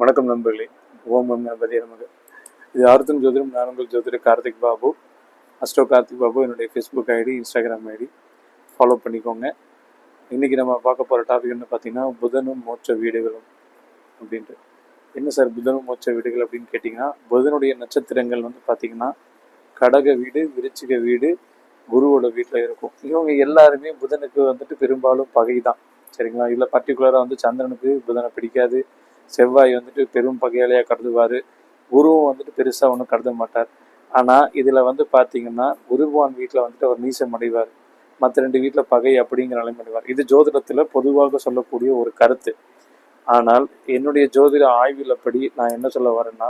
வணக்கம் நண்பர்களே. ஓம் கணபதி நமக. இது ஆர்த்தம் ஜோதிடம். நான் உங்கள் ஜோதிடர் கார்த்திக் பாபு, அஸ்ட்ரோ கார்த்திக் பாபு. என்னுடைய Facebook ID, Instagram ID follow பண்ணிக்கோங்க. இன்றைக்கி நம்ம பார்க்க போகிற டாபிக் என்ன பார்த்தீங்கன்னா, புதனும் மோட்ச வீடுகளும் அப்படின்ட்டு. என்ன சார் புதனும் மோட்ச வீடுகள் அப்படின்னு கேட்டிங்கன்னா, புதனுடைய நட்சத்திரங்கள் பார்த்திங்கன்னா கடக வீடு, விருச்சிக வீடு, குருவோட வீட்டில் இருக்கும். இவங்க எல்லாருமே புதனுக்கு பெரும்பாலும் பகை தான். சரிங்களா? இதில் பர்டிகுலராக சந்திரனுக்கு புதனை பிடிக்காது. செவ்வாய் பெரும் பகையாளியாக கருதுவார். குருவும் பெருசாக ஒன்றும் கருத மாட்டார். ஆனால் இதில் பார்த்தீங்கன்னா குருவான் வீட்டில் அவர் நீசம் அடைவார். மற்ற 2 வீட்டில் பகை அப்படிங்கிற நிலைமை அடைவார். இது ஜோதிடத்தில் பொதுவாக சொல்லக்கூடிய ஒரு கருத்து. ஆனால் என்னுடைய ஜோதிட ஆய்வில் நான் என்ன சொல்ல வரேன்னா,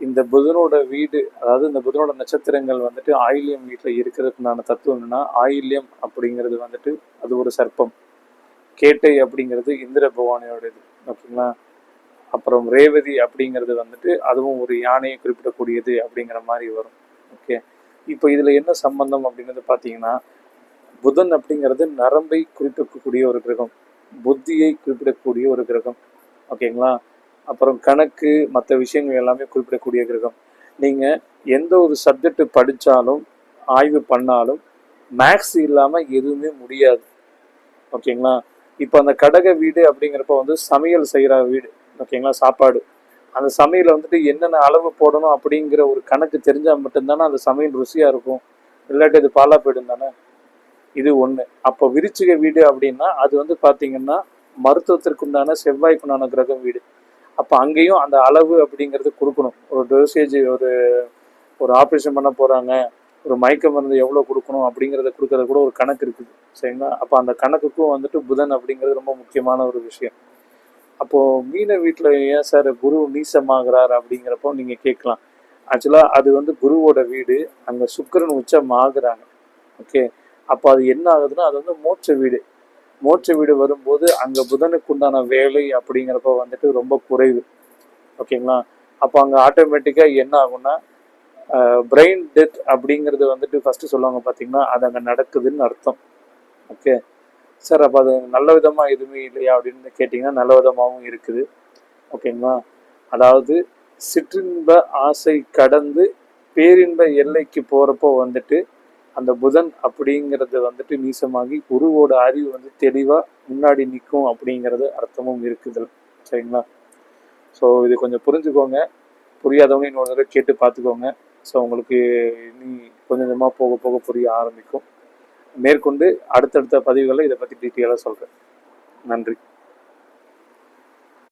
இந்த புதனோட வீடு, அதாவது இந்த புதனோட நட்சத்திரங்கள் ஆயில்யம் வீட்டில் இருக்கிறதுக்குண்டான தத்துவம் என்னன்னா, ஆயில்யம் அப்படிங்கிறது அது ஒரு சர்ப்பம். கேட்டை அப்படிங்கிறது இந்திர பகவானோடது. ஓகேங்களா? அப்புறம் ரேவதி அப்படிங்கிறது அதுவும் ஒரு யானையை குறிப்பிடக்கூடியது அப்படிங்கிற மாதிரி வரும். ஓகே, இப்போ இதில் என்ன சம்பந்தம் அப்படிங்கிறது பார்த்தீங்கன்னா, புதன் அப்படிங்கிறது நரம்பை குறிப்பிடக்கூடிய ஒரு கிரகம், புத்தியை குறிப்பிடக்கூடிய ஒரு கிரகம். ஓகேங்களா? அப்புறம் கணக்கு, மற்ற விஷயங்கள் எல்லாமே குறிப்பிடக்கூடிய கிரகம். நீங்கள் எந்த ஒரு சப்ஜெக்ட் படித்தாலும் ஆய்வு பண்ணாலும் மேக்ஸ் இல்லாமல் எதுவுமே முடியாது. ஓகேங்களா? இப்போ அந்த கடக வீடு அப்படிங்கிறப்ப சமையல் செய்கிற வீடு. ஓகேங்களா? சாப்பாடு, அந்த சமையல் என்னென்ன அளவு போடணும் அப்படிங்கிற ஒரு கணக்கு தெரிஞ்சால் மட்டும்தானே அந்த சமையல் ருசியாக இருக்கும். இல்லாட்டி அது பாலா போயிடும் தானே. இது ஒன்று. அப்போ விருச்சிக வீடு அப்படின்னா அது பார்த்தீங்கன்னா மருத்துவத்திற்குண்டான செவ்வாய்க்குண்டான கிரகம் வீடு. அப்போ அங்கேயும் அந்த அளவு அப்படிங்கிறது கொடுக்கணும். ஒரு டோசேஜ், ஒரு ஆப்ரேஷன் பண்ண போகிறாங்க, ஒரு மயக்க மருந்து எவ்வளோ கொடுக்கணும் அப்படிங்கிறத கொடுக்கறது கூட ஒரு கணக்கு இருக்குது. சரிங்களா? அப்போ அந்த கணக்குக்கும் புதன் அப்படிங்கிறது ரொம்ப முக்கியமான ஒரு விஷயம். அப்போது மீன வீட்டில் ஏன் சார் குரு நீசமாகிறார் அப்படிங்கிறப்போ நீங்கள் கேட்கலாம். ஆக்சுவலாக அது குருவோட வீடு, அங்கே சுக்கிரன் உச்சம் ஆகுறாங்க. ஓகே, அப்போ அது என்ன ஆகுதுன்னா, அது மோட்ச வீடு. மோட்ச வீடு வரும்போது அங்கே புதனுக்கு உண்டான வேலை அப்படிங்கிறப்ப ரொம்ப குறைவு. ஓகேங்களா? அப்போ அங்கே ஆட்டோமேட்டிக்காக என்ன ஆகும்னா, பிரெயின் டெத் அப்படிங்கிறது ஃபஸ்ட்டு சொல்லுவாங்க பார்த்தீங்கன்னா, அது அங்கே நடக்குதுன்னு அர்த்தம். ஓகே சார், அப்போ அது நல்ல விதமாக எதுவுமே இல்லையா அப்படின்னு கேட்டிங்கன்னா, நல்ல விதமாகவும் இருக்குது. ஓகேங்களா? அதாவது சிற்றின்ப ஆசை கடந்து பேரின்ப எல்லைக்கு போகிறப்போ அந்த புதன் அப்படிங்கிறது நீசமாகி குருவோட அறிவு தெளிவாக முன்னாடி நிற்கும் அப்படிங்கிறது அர்த்தமும் இருக்குது. சரிங்களா? ஸோ இது கொஞ்சம் புரிஞ்சுக்கோங்க. புரியாதவங்க இன்னொரு தடவை கேட்டு பார்த்துக்கோங்க. ஸோ உங்களுக்கு இனி கொஞ்சம் கொஞ்சமாக போக போக புரிய ஆரம்பிக்கும். மேற்கொண்டு அடுத்தடுத்த பதிவுகளில் இதை பற்றி டீட்டெயிலாக சொல்கிறேன். நன்றி.